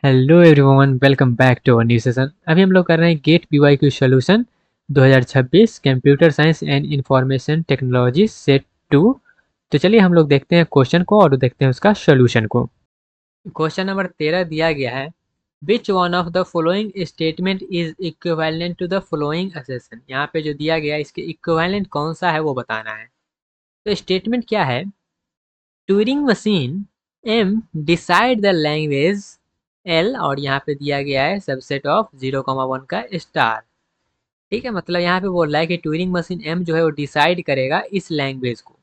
Hello everyone, welcome back to our new session. अभी हम लोग कर रहे हैं GATE PYQ solution 2026 computer science and information technology set 2। तो चलिए हम लोग देखते हैं क्वेश्चन को और देखते हैं उसका सॉल्यूशन को। क्वेश्चन नंबर 13 दिया गया है, which one of the following statement is equivalent to the following assertion. यहाँ पे जो दिया गया है इसके इक्विवेलेंट कौन सा है वो बताना है। तो स्टेटमेंट क्या है, Turing machine M decide the language L, और यहाँ पे दिया गया है सबसेट ऑफ 0,1 का स्टार। ठीक है, मतलब यहाँ पे बोल रहा है कि ट्यूरिंग मशीन एम जो है वो डिसाइड करेगा इस लैंग्वेज को।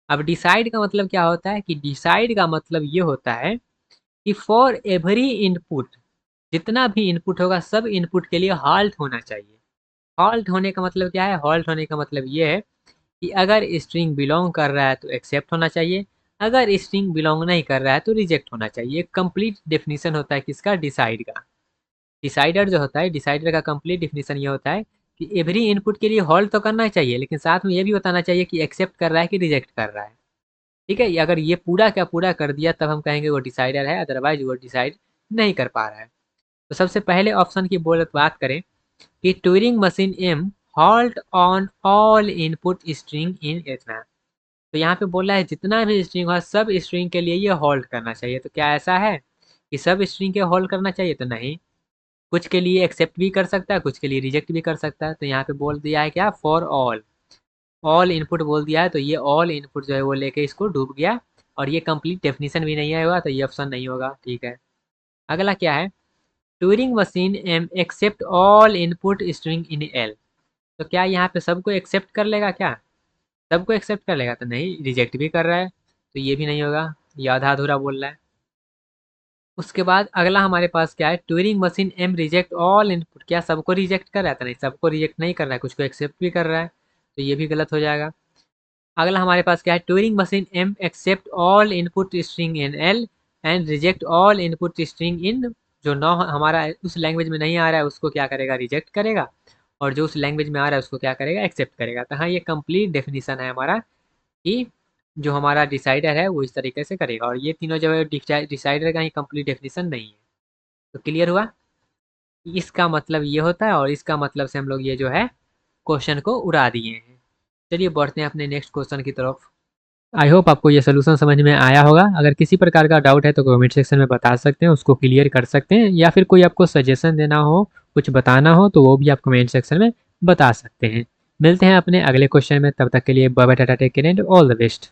अब डिसाइड का मतलब क्या होता है कि डिसाइड का मतलब ये होता है कि फॉर एवरी इनपुट, जितना भी इनपुट होगा सब इनपुट के लिए हॉल्ट होना चाहिए। हॉल्ट होने का मतलब क्या है, हॉल्ट होने का मतलब ये है कि अगर स्ट्रिंग बिलोंग कर रहा है तो एक्सेप्ट होना चाहिए, अगर स्ट्रिंग बिलोंग नहीं कर रहा है तो रिजेक्ट होना चाहिए। कंप्लीट डेफिनेशन होता है किसका, डिसाइड का। डिसाइडर जो होता है, डिसाइडर का कंप्लीट डेफिनेशन ये होता है कि एवरी इनपुट के लिए होल्ड तो करना चाहिए, लेकिन साथ में ये भी बताना चाहिए कि एक्सेप्ट कर रहा है कि रिजेक्ट कर रहा है। ठीक है, अगर ये पूरा क्या पूरा कर दिया तब हम कहेंगे वो डिसाइडर है, अदरवाइज वो डिसाइड नहीं कर पा रहा है। तो सबसे पहले ऑप्शन की बात करें कि Turing machine M halt on all input string in इतना। तो यहाँ पे बोला है जितना भी स्ट्रिंग हो सब स्ट्रिंग के लिए ये होल्ड करना चाहिए। तो क्या ऐसा है कि सब स्ट्रिंग के होल्ड करना चाहिए? तो नहीं, कुछ के लिए एक्सेप्ट भी कर सकता है, कुछ के लिए रिजेक्ट भी कर सकता है। तो यहाँ पे बोल दिया है क्या, फॉर ऑल, ऑल इनपुट बोल दिया है। तो ये ऑल इनपुट जो है वो लेके इसको डूब गया, और ये कंप्लीट डेफिनेशन भी नहीं है हुआ, तो ये ऑप्शन नहीं होगा। ठीक है, अगला क्या है, Turing machine M accept all input string in L. तो क्या यहाँ पे सबको एक्सेप्ट कर लेगा क्या? सबको एक्सेप्ट कर लेगा? तो नहीं, रिजेक्ट भी कर रहा है, तो ये भी नहीं होगा, ये आधा अधूरा बोल रहा है। उसके बाद अगला हमारे पास क्या है, Turing machine M reject all input. क्या सबको रिजेक्ट कर रहा है? तो नहीं, सबको रिजेक्ट नहीं कर रहा है, कुछ को एक्सेप्ट भी कर रहा है, तो ये भी गलत हो जाएगा। अगला हमारे पास क्या है, Turing machine M accept all input string in L and reject all input string in. जो नौ हमारा उस लैंग्वेज में नहीं आ रहा है उसको क्या करेगा, रिजेक्ट करेगा, और जो उस लैंग्वेज में आ रहा है उसको क्या करेगा, एक्सेप्ट करेगा। तो हाँ, ये कंप्लीट डेफिनेशन है हमारा कि जो हमारा डिसाइडर है वो इस तरीके से करेगा, और ये तीनों जो है डिसाइडर का ही कंप्लीट डेफिनेशन नहीं है। तो क्लियर हुआ, इसका मतलब ये होता है, और इसका मतलब से हम लोग ये जो है क्वेश्चन को उड़ा दिए हैं। चलिए बढ़ते हैं अपने नेक्स्ट क्वेश्चन की तरफ। आई होप आपको ये सोल्यूशन समझ में आया होगा। अगर किसी प्रकार का डाउट है तो कमेंट सेक्शन में बता सकते हैं, उसको क्लियर कर सकते हैं, या फिर कोई आपको सजेशन देना हो, कुछ बताना हो, तो वो भी आप कमेंट सेक्शन में बता सकते हैं। मिलते हैं अपने अगले क्वेश्चन में, तब तक के लिए bye bye, tata, take care and all the best.